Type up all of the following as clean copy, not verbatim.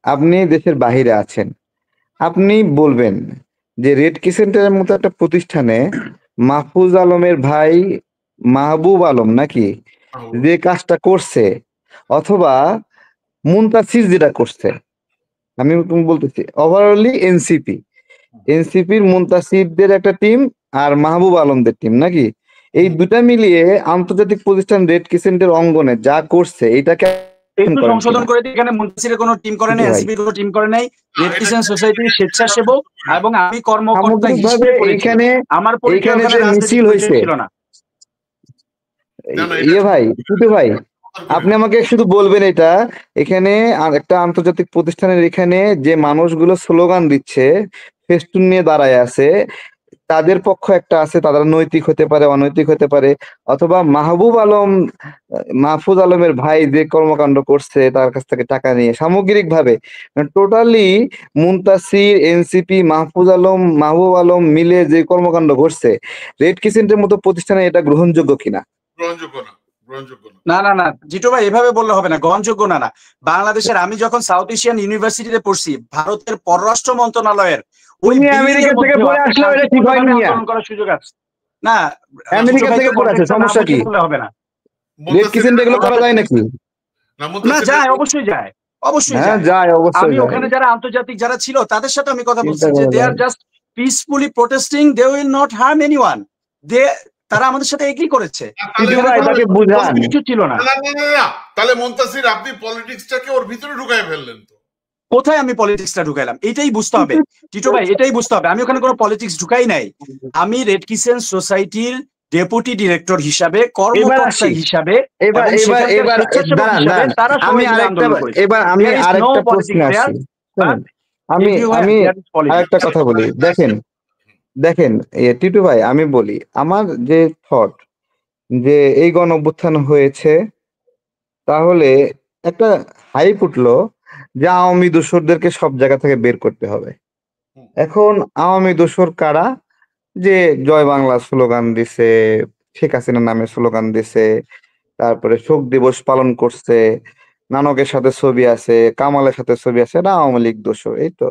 আপনি দেশের বাহিরে আছেন। আপনি বলবেন যে রেড ক্রিসেন্টের মতো একটা প্রতিষ্ঠানে মাহফুজ আলমের ভাই মাহবুব আলম নাকি যে কাজটা করছে, অথবা মুনতাসির যেটা করছে, আমি বলতেছি ওভারঅলি এনসিপির মুনতাসিরদের একটা টিম আর মাহবুব আলমদের টিম নাকি, এই দুটা মিলিয়ে আন্তর্জাতিক প্রতিষ্ঠান রেড ক্রিসেন্টের অঙ্গনে যা করছে এটাকে একটু করেন সংশোধন কিনা করে দিই, এখানে মুনতাসিরের কোনো টিম করে নাই, টিটু ভাই? এনসিপির কোনো টিম করে নাই, রেড ক্রিসেন্ট সোসাইটির স্বেচ্ছাসেবক এবং আমি কর্মকর্তা সামগ্রিকভাবে হিসেবে করেছি। এইখানে আমার পরিচয় এইখানে ওখানে যে রাজনৈতিক মিছিল পরিচয় হয়েছে, ছিল না। ইয়ে ভাই টিটু ভাই, আপনি আমাকে শুধু বলবেন এটা, এখানে আর একটা আন্তর্জাতিক প্রতিষ্ঠানের এখানে যে মানুষগুলো স্লোগান দিচ্ছে, ফেস্টুন নিয়ে দাঁড়ায় আছে, তাদের পক্ষ একটা আছে, তারা নৈতিক হতে পারে, অনৈতিক হতে পারে, অথবা মাহবুব আলম মাহফুজ আলমের ভাই যে কর্মকাণ্ড করছে তার কাছ থেকে টাকা নিয়ে সামগ্রিকভাবে টোটালি মুনতাসির, এনসিপি, মাহবুব আলম মিলে যে কর্মকাণ্ড ঘটছে, রেড ক্রিসেন্টের মতো প্রতিষ্ঠানে এটা গ্রহণযোগ্য কিনা? গ্রহণযোগ্য না, গ্রহণযোগ্য না। না না না জিটু ভাই, এভাবে বললে হবে না, গ্রহণযোগ্য না। বাংলাদেশের, আমি যখন সাউথ এশিয়ান ইউনিভার্সিটিতে পড়ছি, ভারতের পররাষ্ট্র মন্ত্রণালয়ের ওই তুমি বিল্ডিং আমেরিকা এর থেকে মধ্যে পড়ে আসলে এটা ঠিক হয়নি মিয়া। আন্দোলন করার সুযোগ আছে না। আমেরিকা থেকে পড়ে আছে, সমস্যা কি? হবে না, রেড ক্রিসেন্ট এগুলো করা যায় নাকি? না যায়, অবশ্যই যায়, অবশ্যই হ্যাঁ যায়। যায়, অবশ্যই আমি যায়। ওখানে যারা আন্তর্জাতিক যারা ছিল তাদের সাথে আমি কথা বলছি চিন্তা যে করা দে আর যায়। Just peacefully protesting, they will not harm anyone. They, তারা আমাদের সাথে এগ্রি করেছে, টিটু ভাই তাকে বুঝান। কিছু ছিল না। না, তাহলে মুনতাসির আপনি পলিটিক্সটাকে ওর ভিতরে ঢুকায় ফেললেন তো। কোথায় আমি পলিটিক্সটা ঢুকাইলাম? এটাই বুঝতে হবে টিটু ভাই, এটাই বুঝতে হবে। আমি ওখানে কোনো পলিটিক্স ঢুকাই নাই। আমি রেড ক্রিসেন্ট সোসাইটির ডেপুটি ডিরেক্টর হিসাবে, কর্মকর্তা হিসাবে, এবার এবং এবার সেখানকার এবার স্বেচ্ছাসেবক দাঁড়ান হিসাবে দাঁড়ান, তারা আমি সবাই মিলে আরেকটা আন্দোলন করেছে। এবার আমি There is no আরেকটা প্রশ্নে politics there, আসি, শুনুন, আমি everywhere আমি there is politics. আরেকটা কথা বলি, দেখেন দেখেন টিটু ভাই, আমি বলি আমার যে থট, যে এই গণ অভ্যুত্থান হয়েছে, তাহলে একটা হাইপ উঠলো যে আওয়ামী দোসরদেরকে সব জায়গা থেকে বের করতে হবে। এখন আওয়ামী দোসর কারা? যে জয় বাংলা স্লোগান দিছে, শেখ হাসিনার নামে স্লোগান দিছে, তারপরে শোক দিবস পালন করছে, নানকের সাথে ছবি আছে, কামালের সাথে ছবি আছে, এটা আওয়ামী লীগ দোসর, এই তো।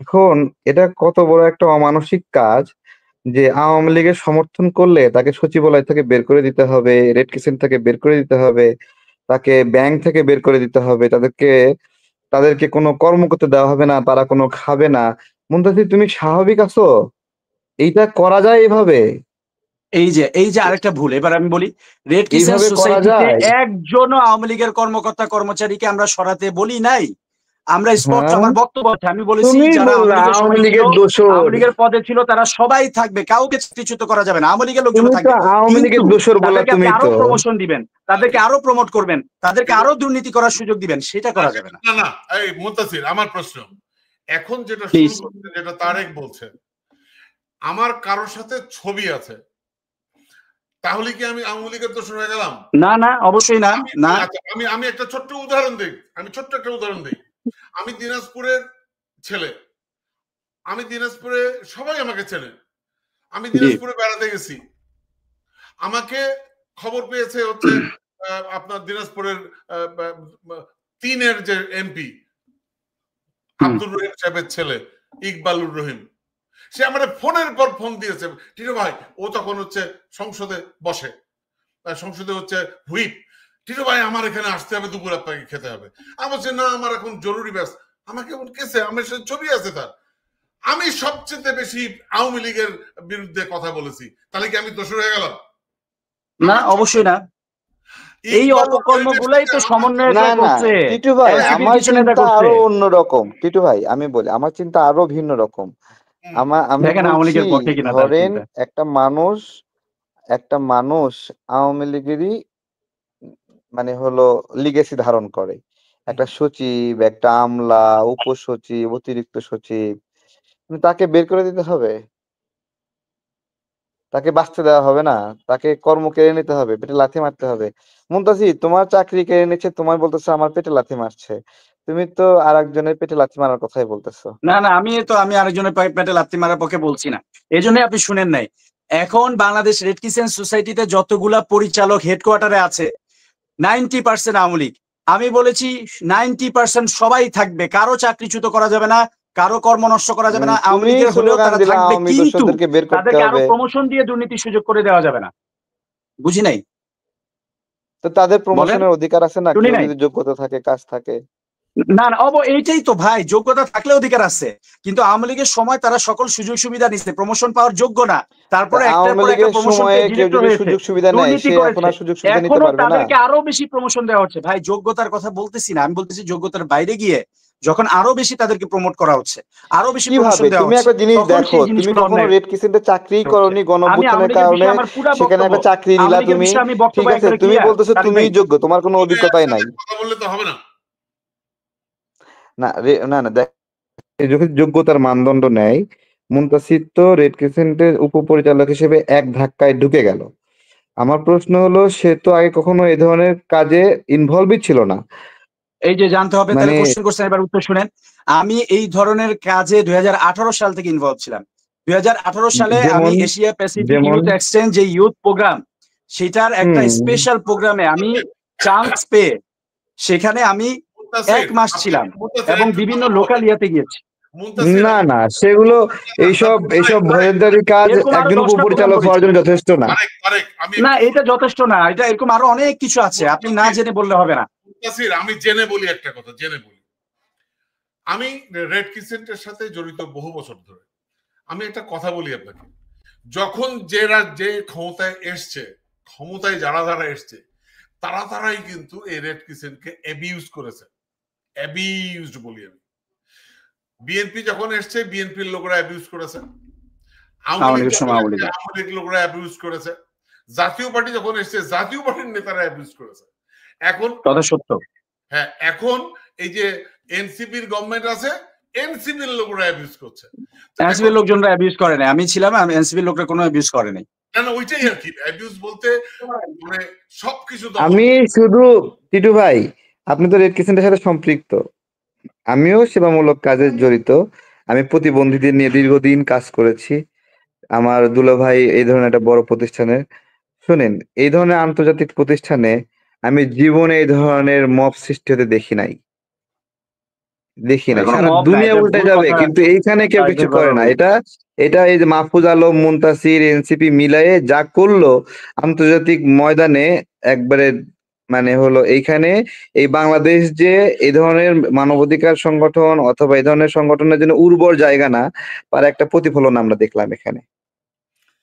এখন এটা কত বড় একটা অমানসিক কাজ যে আওয়ামী লীগের সমর্থন করলে তাকে সচিবালয় থেকে বের করে দিতে হবে, রেড ক্রিসেন্ট থেকে বের করে দিতে হবে, তাকে ব্যাংক থেকে বের করে দিতে হবে, তাদেরকে কোনো কর্ম করতে দেওয়া হবে না, তারা কোনো খাবে না। মুনতাসির, তুমি স্বাভাবিক আছো? এইটা করা যায় এভাবে? এই যে আরেকটা ভুল, এবার আমি বলি, রেড ক্রিসেন্ট এইভাবে করা সোসাইটিতে যায়? একজনও আওয়ামী লীগের কর্মকর্তা কর্মচারীকে আমরা সরাতে বলি নাই। আমরা স্পষ্ট, হ্যাঁ, আমার বক্তব্য আছে, আমি বলেছি তুমি যারা বললা আওয়ামী লীগের দোসর। আওয়ামী লীগের পদে ছিল তারা সবাই থাকবে, কাউকে চাকরিচ্যুত করা যাবে না, আওয়ামী লীগের লোকজন তুমি তো থাকবে। আওয়ামী লীগের কিন্তু দোসর বলা, তাদেরকে তুমি আপনি আরো তো। প্রমোশন দিবেন, তাদেরকে আরো প্রমোট করবেন, তাদেরকে আরো দুর্নীতি করার সুযোগ দিবেন, সেটা করা যাবে না। না না, এই মুনতাসির, আমার প্রশ্ন এখন যেটা Please. শুরু করতে, যেটা তারেক বলছে, আমার কারোর সাথে ছবি আছে, তাহলে কি আমি আওয়ামী লীগের দোষর হয়ে গেলাম? না না, অবশ্যই না। না, আচ্ছা, আমি একটা ছোট্ট উদাহরণ দিই, আমি দিনাজপুরের ছেলে, আমি দিনাজপুরে, সবাই আমাকে চেনে, আমি দিনাজপুরে বেড়াতে গেছি, আমাকে খবর পেয়েছে হচ্ছে আপনার দিনাজপুরের 3-এর যে এমপি আব্দুর রহিম সাহেবের ছেলে ইকবালুর রহিম, সে আমার ফোনের পর ফোন দিয়েছে, টিটু ভাই, ও তখন হচ্ছে সংসদে বসে, সংসদে হচ্ছে হুইপ, টিটু ভাই আমার এখানে আসতে হবে, দুপুর আপনাকে খেতে হবে। আমি বলছি না, আমার এখন জরুরি ব্যাস, আমাকে কেসে, আমার সাথে ছবি আছে তার, আমি সবচেয়ে বেশি আওয়ামী লীগের বিরুদ্ধে কথা বলেছি, তাহলে কি আমি দোষর হয়ে গেলাম? না, অবশ্যই না। এই অপকর্ম গুলাই তো সমন্বয় না না করছে। টিটু ভাই, আমার চিন্তা আরো অন্যরকম। টিটু ভাই, আমি বলি আমার চিন্তা আরো ভিন্ন রকম। আমি দেখেন আওয়ামী লীগের পক্ষে বলছি, কিনা, ধরেন একটা মানুষ আওয়ামী লীগেরই মানে হলো লিগেসি ধারণ করে, একটা সচিব, একটা আমলা, উপসচিব, অতিরিক্ত সচিব, তাকে বের করে দিতে হবে? তাকে বাঁচতে দেওয়া হবে না? তাকে কর্ম কেড়ে নিতে হবে, পেটে লাথি মারতে হবে? মুনতাসির, তোমার চাকরি কেড়ে নিচ্ছে, তোমার বলতেছো আমার পেটে লাথি মারছে, তুমি তো আরেকজনের পেটে লাথি মারার কথাই বলতেছো। না না, আমি আরেকজনের পেটে লাথি মারার পক্ষে বলছি না, এই জন্যই আপনি শুনেন নাই। এখন বাংলাদেশ রেড ক্রিসেন্ট সোসাইটিতে যতগুলা পরিচালক হেডকোয়ার্টারে আছে, 90% আওয়ামী লীগ। আমি বলেছি 90% সবাই থাকবে, কারো চাকরিচ্যুত করা যাবে না, কারো কর্ম নষ্ট করা যাবে না, আওয়ামী তুমি লীগের হলেও স্লোগান তারা দিলা থাকবে, আওয়ামী কিন্তু দর্শকদেরকে বের করতে তাদেরকে আরো হবে, প্রমোশন দিয়ে দুর্নীতির সুযোগ করে দেওয়া যাবে না। বুঝি নাই, তো তাদের বলেন, প্রমোশনের অধিকার আছে না, শুনি কেউ নাই। যদি যোগ্যতা থাকে, কাজ থাকে। না না, এইটাই তো ভাই, যোগ্যতা থাকলে অধিকার আছে, কিন্তু আওয়ামী লীগের সময় তারা সকল সুযোগ সুবিধা নিচ্ছে, প্রমোশন পাওয়ার যোগ্য না, তারপরে একটার আওয়ামী পর একটা লীগের প্রমোশন সময়ে পেয়ে কেউ ডিরেক্টর যদি হয়েছে, সুযোগ সুবিধা নেয়, দুর্নীতি সে এখন করেছে, আর সুযোগ সুবিধা নিতে এখনো পারবে না। তাদেরকে আরো বেশি প্রমোশন দেওয়া হচ্ছে। ভাই যোগ্যতার কথা বলতেছি না, আমি বলতেছি যোগ্যতার বাইরে গিয়ে যখন আরো বেশি তাদেরকে প্রমোট করা হচ্ছে, আরো বেশি প্রমোশন কিভাবে? দেওয়া তুমি হচ্ছে, একটা জিনিস তখন দেখো, সেই তুমি জিনিসগুলো কখনো অন্যায় রেড ক্রিসেন্টে চাকরি হচ্ছে। করনি, আমি আওয়ামী গণঅভ্যুত্থানের লীগের কারণে বিষয়ে আমার পুরা সেখানে বক্তব্য, একটা চাকরি আওয়ামী নিলা লীগের তুমি, বিষয়ে আমি বক্তব্য ঠিক আছে, একেবারে তুমি ক্লিয়ার। বলতেছো তারিক তুমিই ভাই, যোগ্য, তোমার কোনো অভিজ্ঞতাই নাই। কথা বললে তো হবে না। না না না, দেখ, যখন যোগ্যতার মানদণ্ড নেয়, মুনতাসির তো রেড ক্রিসেন্টের উপপরিচালক হিসেবে এক ধাক্কায় ঢুকে গেল। আমার প্রশ্ন হলো, সে তো আগে কখনো এই ধরনের কাজে ইনভলভই ছিল না। এই যে জানতে হবে, মানে তাহলে কোশ্চেন করছেন, এবার উত্তর শুনেন। আমি এই ধরনের কাজে 2018 সাল থেকে ইনভলভ ছিলাম। 2018 সালে আমি যেমন এশিয়া প্যাসিফিক যেমন ইউথ এক্সচেঞ্জ, যে ইউথ প্রোগ্রাম, সেটার একটা স্পেশাল প্রোগ্রামে আমি চান্স পেয়ে সেখানে আমি মুনতাসির, 1 মাস আপনি ছিলাম মুনতাসির এবং একটু বিভিন্ন কথা লোকাল বলেন। ইয়াতে গিয়েছি। মুনতাসির, না না, সেগুলো এইসব এইসব ভজনদারি কাজ এরকম আরো একজন 10টা প্রোগ্রাম উপপরিচালক হওয়ার করেছি। জন্য যথেষ্ট না। তারেক, আমি না, এটা যথেষ্ট না, এটা এরকম আরো অনেক কিছু আছে, আপনি না জেনে বললে হবে না। মুনতাসির, আমি জেনে বলি একটা কথা, জেনে বলি। আমি রেড ক্রিসেন্টের সাথে জড়িত বহু বছর ধরে। আমি একটা কথা বলি আপনাকে, যখন যে ক্ষমতায় এসছে, ক্ষমতায় যারা এসছে, তারাই কিন্তু এই রেড ক্রিসেন্টকে অ্যাবিউজ করেছে। অ্যাবিউজড বলি আমি। বিএনপি যখন এসছে, বিএনপির লোকরা অ্যাবিউজ করেছে। আওয়ামী লীগ যখন এসছে, আওয়ামী লীগ লোকরা অ্যাবিউজ করেছে। জাতীয় পার্টি যখন এসছে, জাতীয় পার্টির নেতারা অ্যাবিউজ করেছে। এখন কথা সত্য। হ্যাঁ, এখন এই যে এনসিপির গভর্নমেন্ট আছে, এনসিপির লোকরা অ্যাবিউজ করছে। এনসিপির লোকজনরা অ্যাবিউজ করে নাই, আমি ছিলাম, এনসিপির লোকরা কোনো অ্যাবিউজ করে নাই। না, ওইটাই আর কি অ্যাবিউজ বলতে, মানে সবকিছু আমি শুধু, টিটু ভাই, আপনি তো রেড ক্রিসেন্টের সাথে সম্পৃক্ত, আমিও সেবামূলক কাজে জড়িত। আমি প্রতিবন্ধীদের নিয়ে দীর্ঘদিন কাজ করেছি। আমার দুলাভাই এই ধরনের একটা বড় প্রতিষ্ঠানে। শুনেন, এই ধরনের আন্তর্জাতিক প্রতিষ্ঠানে আমি জীবনে এই ধরনের মব সৃষ্টি হতে দেখি নাই। কোনো সারা মব না, দুনিয়া এটা উল্টে ভুল যাবে, কথা। কিন্তু এইখানে কেউ কিছু করে না। এটা এটা এই যে মাহফুজ আলম, মুনতাসির, এনসিপি মিলায়ে যা করলো আন্তর্জাতিক ময়দানে, একবারে মানে হলো এইখানে এই বাংলাদেশ যে এই ধরনের মানবাধিকার সংগঠন অথবা এই ধরনের সংগঠনের জন্য উর্বর জায়গা না, তার একটা প্রতিফলন আমরা দেখলাম এখানে।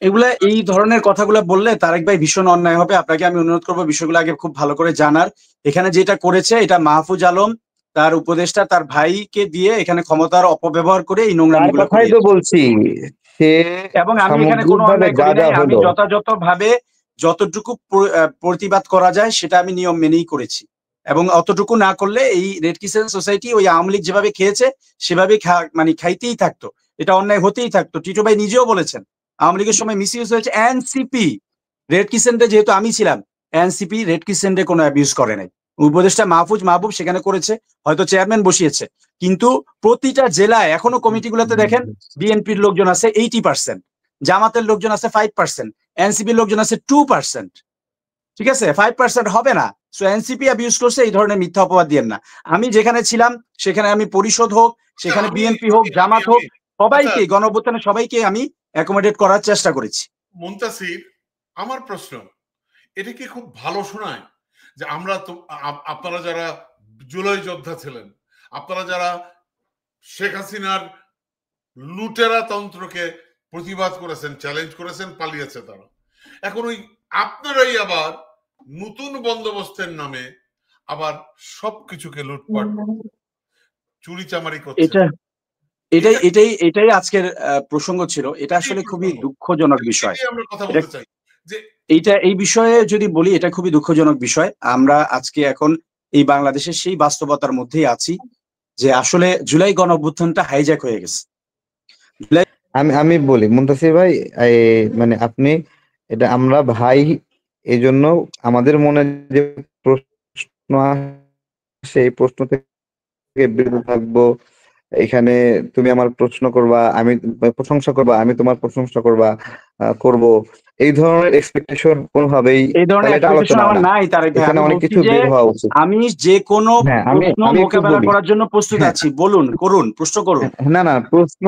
এগুলা, এই ধরনের কথাগুলো বললে তারেক ভাই ভীষণ অন্যায় হবে। আপনাকে আমি অনুরোধ করবো বিষয়গুলো আগে খুব ভালো করে জানার। এখানে যেটা করেছে, এটা মাহফুজ আলম তার উপদেষ্টা তার ভাইকে দিয়ে এখানে ক্ষমতার অপব্যবহার করে এই তার নোংরামিগুলো কথাই তো করিয়েছে। বলছি, সে এবং আমি এখানে কোনো সামগ্রিকভাবে অন্যায় যা করি যা নাই, আমি হলো, যথাযথভাবে যতটুকু প্রতিবাদ করা যায় সেটা আমি নিয়ম মেনেই করেছি। এবং অতটুকু না করলে এই রেড ক্রিসেন্ট সোসাইটি ওই আওয়ামী লীগ যেভাবে খেয়েছে সেভাবে মানে খাইতেই থাকতো, এটা অন্যায় হতেই থাকতো। টিটো ভাই নিজেও বলেছেন আওয়ামী লীগের সময় মিসইউজ হয়েছে। এনসিপি রেড ক্রিসেন্টে যেহেতু আমি ছিলাম, এনসিপি রেড ক্রিসেন্টে কোনো অ্যাবিউজ করে নাই। উপদেষ্টা মাহবুব সেখানে করেছে, হয়তো চেয়ারম্যান বসিয়েছে, কিন্তু প্রতিটা জেলায় এখনো কমিটিগুলোতে দেখেন বিএনপির লোকজন আছে 80%, জামাতের লোকজন আছে 5%, এনসিপির লোকজন আছে 2%। ঠিক আছে, 5% হবে না। সো এনসিপি অ্যাবিউজ করছে, এই ধরনের মিথ্যা অপবাদ দিয়েন না। আমি যেখানে ছিলাম সেখানে আমি পরিষদ হোক, সেখানে বিএনপি হোক, জামাত হোক, সবাইকে, গণঅভ্যুত্থানে সবাইকে আমি অ্যাকোমোডেট করার চেষ্টা করেছি। মুনতাসির, আমার প্রশ্ন, এটা কি খুব ভালো শোনায় যে আমরা তো, আপনারা যারা জুলাই যোদ্ধা ছিলেন, আপনারা যারা শেখ হাসিনার লুটেরা তন্ত্রকে প্রতিবাদ করেছেন, চ্যালেঞ্জ করেছেন, পালিয়েছে তারা, এখন ওই আপনারাই আবার নতুন বন্দোবস্তের নামে আবার সবকিছুকে লুটপাট, চুরি চামারি করছে। এটাই আজকের প্রসঙ্গ ছিল। এটা আসলে খুবই দুঃখজনক বিষয়। আমরা কথা বলতে চাই যে এই বিষয়ে যদি বলি, এটা খুবই দুঃখজনক বিষয়। আমরা আজকে এখন এই বাংলাদেশের সেই বাস্তবতার মধ্যেই আছি যে আসলে জুলাই গণঅভ্যুত্থানটা হাইজ্যাক হয়ে গেছে। আমি বলি মুনতাসির ভাই, মানে আপনি, এটা আমরা ভাই, এই জন্য আমাদের মনে যে প্রশ্ন আসে, এই প্রশ্ন থেকে বিরত থাকবো। এখানে তুমি আমার প্রশ্ন করবা, আমি প্রশংসা করবা, আমি তোমার প্রশংসা করব। এই ধরনের এক্সপেকটেশন কোনোভাবেই, এই ধরনের তাহলে এটা এক্সপেকটেশন আলোচনা আমার না, নাই তারেক ভাই। এখানে আমি অনেক বলছি কিছু যে বের হওয়া উচিত। আমি যে কোনো হ্যাঁ, প্রশ্ন আমি একটু মোকাবেলা বলি। করার জন্য প্রস্তুত হ্যাঁ, আছি, বলুন, করুন, প্রশ্ন করুন। না না প্রশ্ন,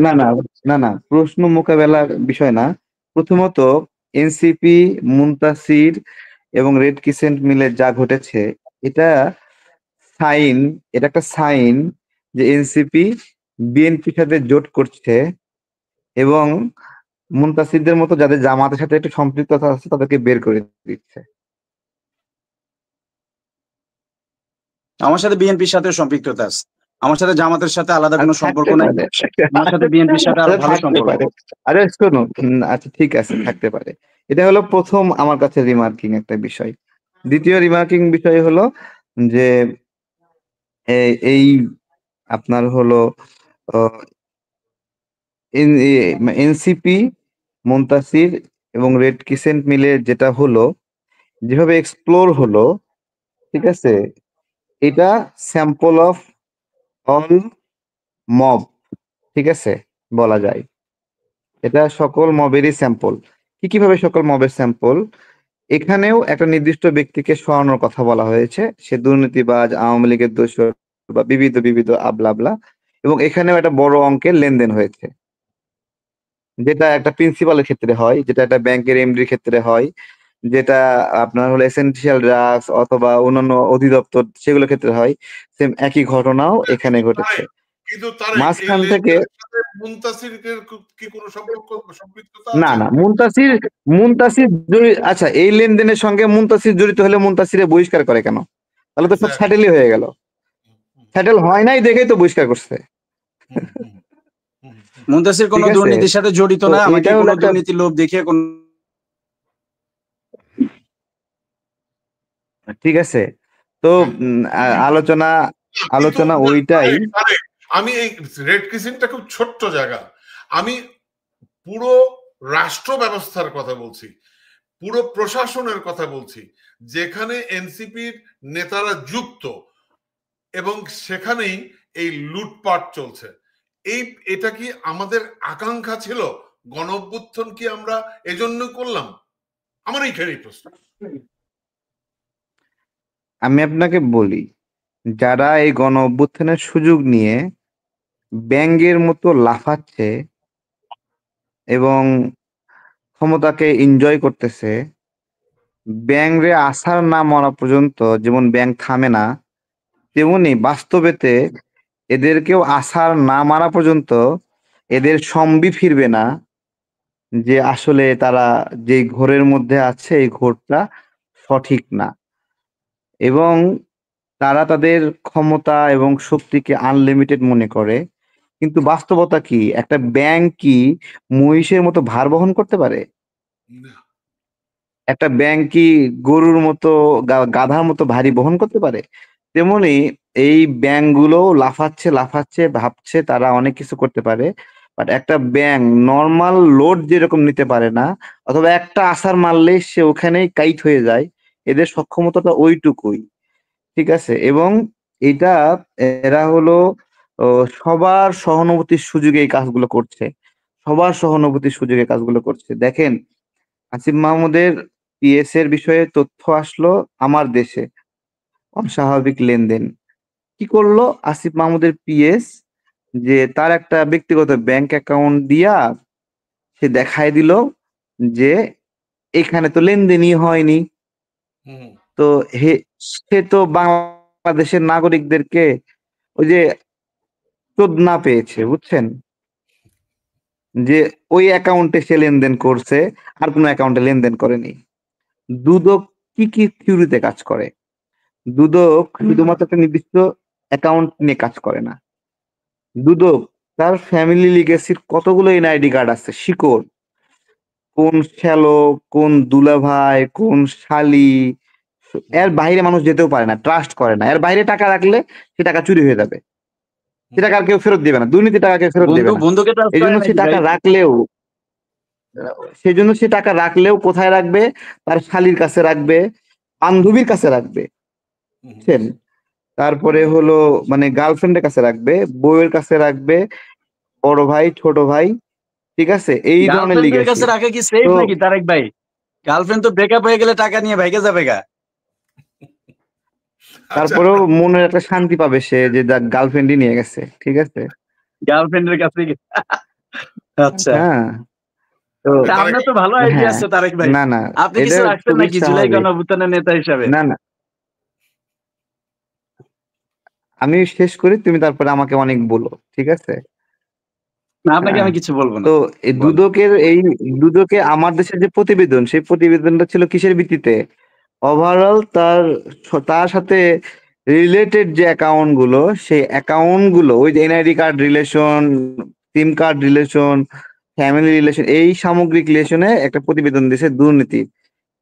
না না না না, প্রশ্ন মোকাবেলার বিষয় না। প্রথমত এনসিপি, মুনতাসির এবং রেড ক্রিসেন্ট মিলে যা ঘটেছে, এটা সাইন, এটা একটা সাইন যে এনসিপি বিএনপির সাথে জোট করছে এবং মুনতাসিরদের মতো যাদের জামাতের সাথে একটু সম্পৃক্ততা আছে তাদেরকে বের করে দিচ্ছে। আমার সাথে বিএনপির সাথে সম্পৃক্ততা আছে, আমার সাথে জামাতের সাথে আলাদা আর কোনো সম্পর্ক থাকতে নাই। পারে, আমার সাথে বিএনপির সাথে আরো ভালো থাকতে সম্পর্ক। পারে। আরে শোনো, আচ্ছা ঠিক আছে, থাকতে পারে। এটা হলো প্রথম আমার কাছে রিমার্কিং একটা বিষয়। দ্বিতীয় রিমার্কিং বিষয় হলো যে এই আপনার হলো এনসিপি, মুনতাসির এবং রেড ক্রিসেন্ট মিলে যেটা হলো, যেভাবে এক্সপ্লোর হলো, ঠিক আছে, এটা স্যাম্পল অফ অল মব, ঠিক আছে, বলা যায় এটা সকল মবেরই স্যাম্পল। কিভাবে সকল মবের স্যাম্পল? এখানেও একটা নির্দিষ্ট ব্যক্তিকে সরানোর কথা বলা হয়েছে, সে দুর্নীতিবাজ, আওয়ামী লীগের দোষর বা বিবিধ বিবিধ আবলাবলা, এবং এখানেও একটা বড় অঙ্কের লেনদেন হয়েছে, যেটা একটা প্রিন্সিপালের ক্ষেত্রে হয়, যেটা একটা ব্যাংকের এমডির ক্ষেত্রে হয়, যেটা আপনার হলো এসেনশিয়াল ড্রাগস অথবা অন্যান্য অধিদপ্তর সেগুলোর ক্ষেত্রে হয়। সেম একই ঘটনাও এখানে ঘটেছে। কিন্তু তারেক, এই মাঝখান থেকে লেনদেনের সাথে মুনতাসিরের কি কোনো সম্পৃক্ততা না আছে? না, মুনতাসির আচ্ছা, এই লেনদেনের সঙ্গে মুনতাসির জড়িত হলে মুনতাসিরে বহিষ্কার করে কেন? তাহলে তো সব Exactly. স্যাটেলই হয়ে গেল। স্যাটেল হয় নাই দেখেই তো বহিষ্কার করছে। হুম, হুম, হুম, হুম। মুনতাসির কোনো ঠিক আছে, দুর্নীতির সাথে জড়িত তো না, আমাকে এটা হলো কোনো একটা, দুর্নীতির লোভ দেখিয়ে কোন। ঠিক আছে, তো আলোচনা কিন্তু আলোচনা না, ওইটাই। তারেক, আমি এই রেড ক্রিসেন্টটা খুব ছোট্ট জায়গা, আমি পুরো রাষ্ট্র ব্যবস্থার কথা বলছি, পুরো প্রশাসনের কথা বলছি, যেখানে এনসিপির নেতারা যুক্ত এবং সেখানেই এই লুটপাট চলছে। এটা কি আমাদের আকাঙ্ক্ষা ছিল? গণ অভ্যুত্থান কি আমরা এজন্য করলাম? আমার এইখানেই প্রশ্ন। আমি আপনাকে বলি, যারা এই গণ অভ্যুত্থানের সুযোগ নিয়ে ব্যাঙের মতো লাফাচ্ছে এবং ক্ষমতাকে এনজয় করতেছে, ব্যাঙরে আসার না মরা পর্যন্ত যেমন ব্যাঙ থামে না, তেমনি বাস্তবেতে এদেরকেও আসার না মারা পর্যন্ত এদের সম্বি ফিরবে না যে আসলে তারা যে ঘোরের মধ্যে আছে এই ঘোরটা সঠিক না, এবং তারা তাদের ক্ষমতা এবং শক্তিকে আনলিমিটেড মনে করে। কিন্তু বাস্তবতা কি? একটা ব্যাঙ কি মহিষের মতো ভার বহন করতে পারে? না। একটা ব্যাঙ কি গরুর মতো, গাধার মতো ভারী বহন করতে পারে? তেমনি এই ব্যাঙগুলো লাফাচ্ছে লাফাচ্ছে, ভাবছে তারা অনেক কিছু করতে পারে, বাট একটা ব্যাঙ নর্মাল লোড যেরকম নিতে পারে না, অথবা একটা আছাড় মারলেই সে ওখানেই কাইট হয়ে যায়। এদের সক্ষমতাটা ওইটুকুই, ঠিক আছে। এবং এটা এরা হলো সবার সহানুভূতির সুযোগে এই কাজগুলো করছে, সবার সহানুভূতির সুযোগে কাজগুলো করছে। দেখেন, আসিফ মাহমুদের পিএস এর বিষয়ে তথ্য আসলো আমার দেশে, অস্বাভাবিক লেনদেন। কি করলো আসিফ মাহমুদের পিএস? যে তার একটা ব্যক্তিগত ব্যাংক অ্যাকাউন্ট দিয়া সে দেখায় দিল যে এখানে তো লেনদেনই হয়নি। হুম, তো সে তো বাংলাদেশের নাগরিকদেরকে ওই যে চোদনা পেয়েছে, বুঝছেন, যে ওই অ্যাকাউন্টে সে লেনদেন করছে, আর কোনো অ্যাকাউন্টে লেনদেন করেনি। দুদক কি থিওরিতে কাজ করে? দুদক শুধুমাত্র একটা নির্দিষ্ট অ্যাকাউন্ট নিয়ে কাজ করে না। দুদক তার ফ্যামিলি লিগেসির কতগুলো এনআইডি কার্ড আছে, শিকড়, কোন শ্যালো, কোন দুলাভাই, কোন শালি, এর বাইরে মানুষ যেতেও পারে না, ট্রাস্ট করে না। এর বাইরে টাকা রাখলে সে টাকা চুরি হয়ে যাবে, সে টাকা আর কেউ ফেরত দেবে না, দুর্নীতি টাকা কেউ ফেরত দেবে না। বন্ধুকে ট্রাস্ট এই করে জন্য সে নাকি টাকা ভাই? রাখলেও, কোথায় রাখবে? তার শালির কাছে রাখবে, বান্ধবীর কাছে রাখবে, বুঝছেন, তারপরে হলো মানে গার্লফ্রেন্ডের কাছে রাখবে, বউয়ের কাছে রাখবে, বড় ভাই, ছোট ভাই, ঠিক আছে, এই ধরনের গার্লফ্রেন্ডের লিগ্যাসি। কাছে রাখা কি সেফ তো নাকি তারেক ভাই? গার্লফ্রেন্ড তো ব্রেকআপ হয়ে গেলে টাকা নিয়ে ভাইগে যাবে গা। আচ্ছা তারপরেও মনের একটা শান্তি পাবে সে যে তার গার্লফ্রেন্ডই নিয়ে গেছে, ঠিক আছে। গার্লফ্রেন্ডের কাছে আচ্ছা, হ্যাঁ, তো তারেক আপনার তো ভালো আইডিয়া হ্যাঁ, আছে তারেক ভাই। না না, আপনি এটা কিছু রাখছেন খুবই নাকি জুলাই স্বাভাবিক। গণঅভ্যুত্থানের নেতা হিসাবে? না না, আমি শেষ করি, তুমি তারপরে আমাকে অনেক বলো, ঠিক আছে। না, আপনাকে হ্যাঁ, আমি কিছু বলবো না। তো এই বলেন। দুদকে আমার দেশের যে প্রতিবেদন, সেই প্রতিবেদনটা ছিল কিসের ভিত্তিতে? ওভারঅল তার সাথে রিলেটেড যে অ্যাকাউন্ট গুলো, সেই অ্যাকাউন্ট গুলো ওই যে এনআইডি কার্ড রিলেশন, সিম কার্ড রিলেশন, ফ্যামিলি রিলেশন, এই সামগ্রিক রিলেশনে একটা প্রতিবেদন দিয়েছে দুর্নীতি।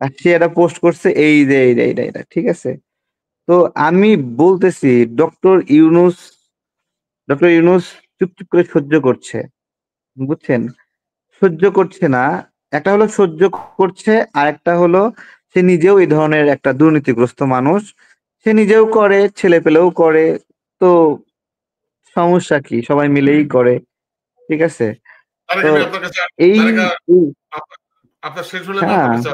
আর সে এটা পোস্ট করছে এই যে এইটা, ঠিক আছে। তো আমি বলতেছি ডক্টর ইউনূস চুপচুপ করে সহ্য করছে, বুঝছেন? সহ্য করছে না। একটা হলো সহ্য করছে, আরেকটা হলো সে নিজেও এই ধরনের একটা দুর্নীতিগ্রস্ত মানুষ। সে নিজেও করে, ছেলেপেলেও করে। তো সমস্যা কি? সবাই মিলেই করে। ঠিক আছে? তারেক তো আমি আপনার কাছে এই তারেক এই আপ- আপনার শেষ হলে আমি হ্যাঁ, আপনার কাছে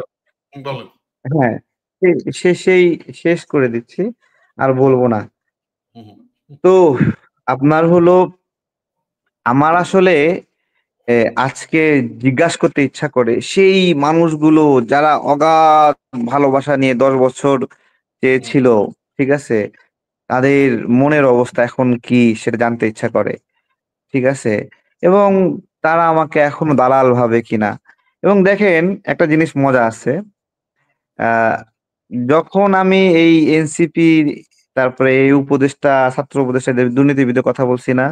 বলেন। হ্যাঁ। সেই শেষ করে দিচ্ছি। আর বলব না। হুম, হুম। তো আপনার হলো আমার আসলে আজকে জিজ্ঞাসা করতে ইচ্ছা করে সেই মানুষগুলো যারা অগাধ ভালোবাসা নিয়ে ১০ বছর হুম। চেয়েছিল, ঠিক আছে? তাদের মনের অবস্থা এখন কি সেটা জানতে ইচ্ছা করে, ঠিক আছে? এবং তারা আমাকে এখনো দালাল ভাবে কিনা। এবং দেখেন একটা জিনিস মজা আছে। আ যখন আমি এই এনসিপি তারপরে এই উপদেষ্টা, ছাত্র উপদেষ্টাদের দুর্নীতির বিরুদ্ধে কথা বলছি না?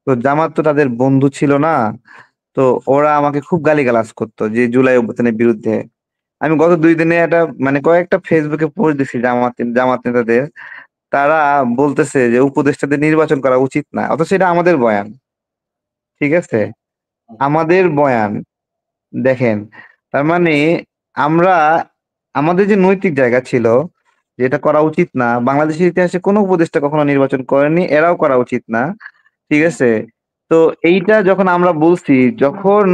তো জামাত তো তাদের বন্ধু ছিল না? তো ওরা আমাকে খুব গালিগালাজ করতো যে জুলাই অভ্যুত্থানের বিরুদ্ধে। আমি গত ২ দিনে একটা মানে কয়েকটা ফেসবুকে পোস্ট দিছি জামাত নেতাদের। তারা বলতেছে যে উপদেষ্টাদের নির্বাচন করা উচিত না। অথচ এটা আমাদের বয়ান। ঠিক আছে? হুম, হুম। আমাদের বয়ান। দেখেন, তার মানে আমরা আমাদের যে নৈতিক জায়গা ছিল যে এটা করা উচিত না। বাংলাদেশের ইতিহাসে কোনো উপদেষ্টা কখনো নির্বাচন করেনি, এরাও করা উচিত না। ঠিক আছে? তো এইটা যখন আমরা বলছি, যখন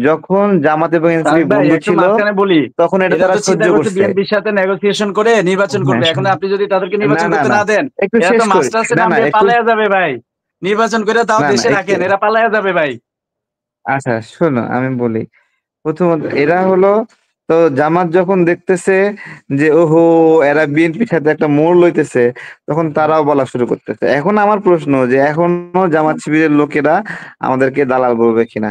যখন জামাত এবং এনসিপি তারেক ভাই বন্ধু একটু ছিল, মাঝখানে বলি, তখন এটা এরা তারা তো সহ্য চিন্তা করছে করছে। বিএনপির সাথে নেগোসিয়েশন করে নির্বাচন হ্যাঁ, করবে। এখন আপনি যদি তাদেরকে নির্বাচন করতে না। না দেন, একটু এরা শেষ তো করি। মাস্টার্সে না, নাম না দিয়ে একটু পালায়া যাবে ভাই। নির্বাচন করে তাও না, দেশে একটু রাখেন, এরা পালায়া যাবে ভাই। আচ্ছা শোনো আমি বলি। প্রথমত এরা হলো তো জামাত যখন দেখতেছে যে ওহো এরা বিএনপির সাথে একটা মোড় লইতেছে, তখন তারাও বলা শুরু করতেছে। এখন আমার প্রশ্ন যে এখনো জামাত শিবিরের লোকেরা আমাদেরকে দালাল বলবে কিনা।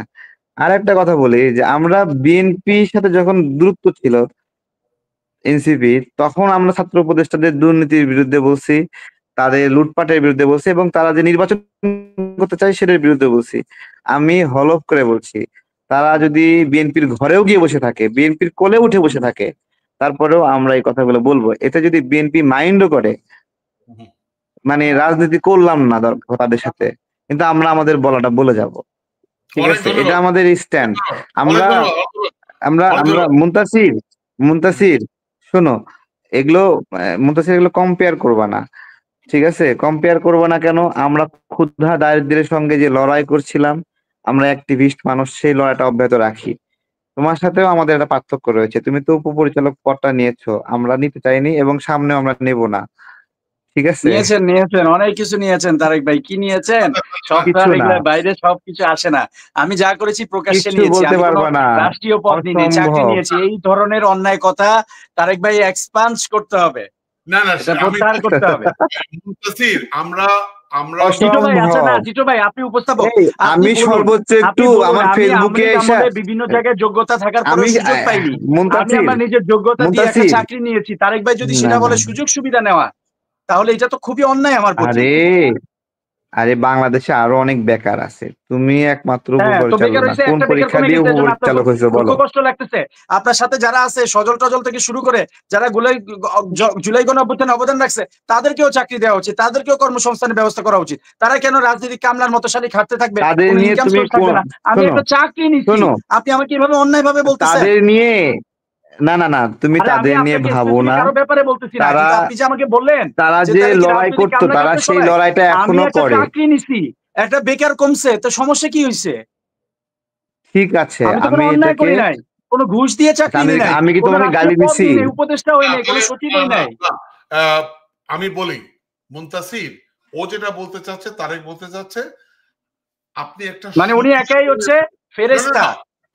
আর একটা কথা বলি যে আমরা বিএনপির সাথে যখন দূরত্ব ছিল এনসিপি, তখন আমরা ছাত্র উপদেষ্টাদের দুর্নীতির বিরুদ্ধে বলছি, তাদের লুটপাটের বিরুদ্ধে বলছি এবং তারা যে নির্বাচন করতে চায় সেটার বিরুদ্ধে বলছি। আমি হলফ করে বলছি, তারা যদি বিএনপির ঘরেও গিয়ে বসে থাকে, বিএনপির কোলে উঠে বসে থাকে, তারপরেও আমরা এই কথাগুলো বলবো। এতে যদি বিএনপি মাইন্ডও করে, হুম। মানে রাজনীতি করলাম না দরকার তাদের সাথে, কিন্তু আমরা আমাদের বলাটা বলে যাব। ঠিক অনেক আছে? এটা ধন্যবাদ, আমাদের স্ট্যান্ড। অনেক আমরা ধন্যবাদ, আমরা অনেক আমরা ধন্যবাদ। মুনতাসির শোনো, এগুলো মুনতাসির এগুলো কম্পেয়ার করবা না। ঠিক আছে? কম্পেয়ার করবা না কেন? আমরা ক্ষুধা দারিদ্র্যের সঙ্গে যে লড়াই করছিলাম, আমরা অ্যাক্টিভিস্ট মানুষ সেই লড়াইটা অব্যাহত রাখি। তোমার সাথেও আমাদের একটা পার্থক্য রয়েছে। তুমি তো উপপরিচালক পদটা নিয়েছো। আমরা নিতে চাইনি এবং সামনেও আমরা নেব না। ঠিক আছে? নিয়েছেন অনেক কিছু নিয়েছেন তারেক ভাই। কি নিয়েছেন? সব তো কিছু আর না। এগুলা বাইরে সবকিছু আসে না। আমি যা করেছি প্রকাশ্যে কিচ্ছু নিয়েছি। বলতে আমি কোনো পারবা না। রাষ্ট্রীয় পদ নিইনি, চাকরি অসম্ভব। নিয়েছি। এই ধরনের অন্যায় কথা তারেক ভাই এক্সপাঞ্জ করতে হবে। না না এটা আমি প্রত্যাহার করতে হবে। মুনতাসির, আমরা আমরা টিটো ভাই আছে না, অসম্ভব। টিটো ভাই আপনি উপস্থাপক। এই আপনি আমি বলুন, সর্বোচ্চ একটু আমার আমি আওয়ামী ফেসবুকে লীগ এসে আমলে বিভিন্ন জায়গায় যোগ্যতা থাকার আমি পরেও সুযোগ পাইনি। আমি মুনতাসির আমার নিজের যোগ্যতা দিয়ে একটা মুনতাসির চাকরি নিয়েছি। তারেক ভাই যদি না সেটা না বলে সুযোগ সুবিধা নেওয়া, তাহলে এটা তো খুবই অন্যায় আমার প্রতি। আরে আরে বাংলাদেশে আরো অনেক বেকার আছে। তুমি একমাত্র হ্যাঁ, তো উপপরিচালক বেকার না। হইছে, কোন একটা বেকার পরীক্ষা কমে দিয়ে গেছে, এজন্য আপনার খুব উপপরিচালক হয়েছে দুঃখ বলো? কষ্ট লাগতেছে। আপনার সাথে যারা আছে সজল টজল থেকে শুরু করে যারা জুলাই গণ অভ্যুত্থানে অবদান রাখছে, তাদেরকেও চাকরি দেওয়া উচিত, তাদেরকেও কর্মসংস্থানের ব্যবস্থা করা উচিত। তারা কেন রাজনীতি কামলার মতো সারি খাটতে থাকবে, তাদের কোনো নিয়ে ইনকাম তুমি সোর্স থাকবে না? আমি শোনো একটা চাকরি নিছি, শোনো আপনি আমাকে এভাবে অন্যায় ভাবে বলতেছেন? তাদের নিয়ে না তুমি আরে আমি তাদের নিয়ে আপনাকে ভাবো স্পেসিফিক না। কারো ব্যাপারে বলতেছি না, তারা কিন্তু আপনি যে আমাকে বললেন তারা যে যে তারা কি লড়াই রাজনৈতিক করতো কামলা তারা খাটতে সেই সবাই, লড়াইটা আমি এখনো একটা করে। চাকরি নিছি, একটা বেকার কমছে, তো সমস্যা কি হয়েছে? ঠিক আছে, আমি তো কোনো আমি অন্যায় এটাকে করি নাই, কোনো ঘুষ দিয়ে চাকরি আমি নিই নাই, আমি কি কোনো তোমাকে গালি রাষ্ট্রীয় পদ দিছি? নিই নাই, উপদেষ্টা হই নাই, কোনো সচিব হই নাই। আমি বলি মুনতাসির, ও যেটা বলতে চাচ্ছে, তারেক বলতে চাচ্ছে আপনি একটা মানে উনি একাই হচ্ছে ফেরেশতা।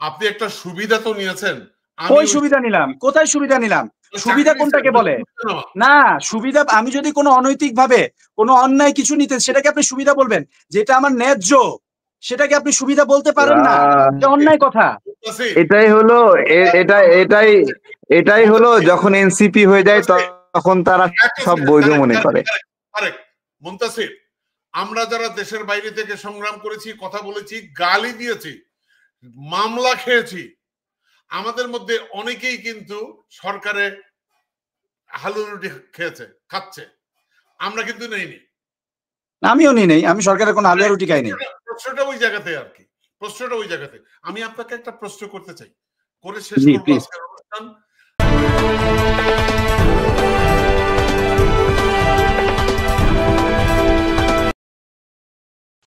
আপনি একটা সুবিধা তো নিয়েছেন। কই সুবিধা নিলাম? কোথায় সুবিধা নিলাম? সুবিধা কোনটাকে বলে? না, সুবিধা আমি যদি কোনো অনৈতিক ভাবে কোনো অন্যায় কিছু নিতে, সেটাকে আপনি সুবিধা বলবেন। যেটা আমার ন্যায্য সেটাকে আপনি সুবিধা বলতে পারেন না, এটা অন্যায় কথা। এটাই হলো এটাই হলো যখন এনসিপি হয়ে যায় তখন তারা সব বৈধ মনে করে। মুনতাসির, আমরা যারা দেশের বাইরে থেকে সংগ্রাম করেছি, কথা বলেছি, গালি দিয়েছি, মামলা খেয়েছি, আমাদের মধ্যে অনেকেই কিন্তু সরকারে হালুরুটি খেয়েছে, খাচ্ছে, আমরা কিন্তু নেইনি। আমিও নিই নাই, আমি সরকারের কোনো আলুয়া রুটি খাইনি। প্রশ্নটা ওই জায়গাতে আর কি, প্রশ্নটা ওই জায়গাতে। আমি আপনাকে একটা প্রশ্ন করতে চাই, করে শেষ জি করবো প্লিজ। আজকের অনুষ্ঠান।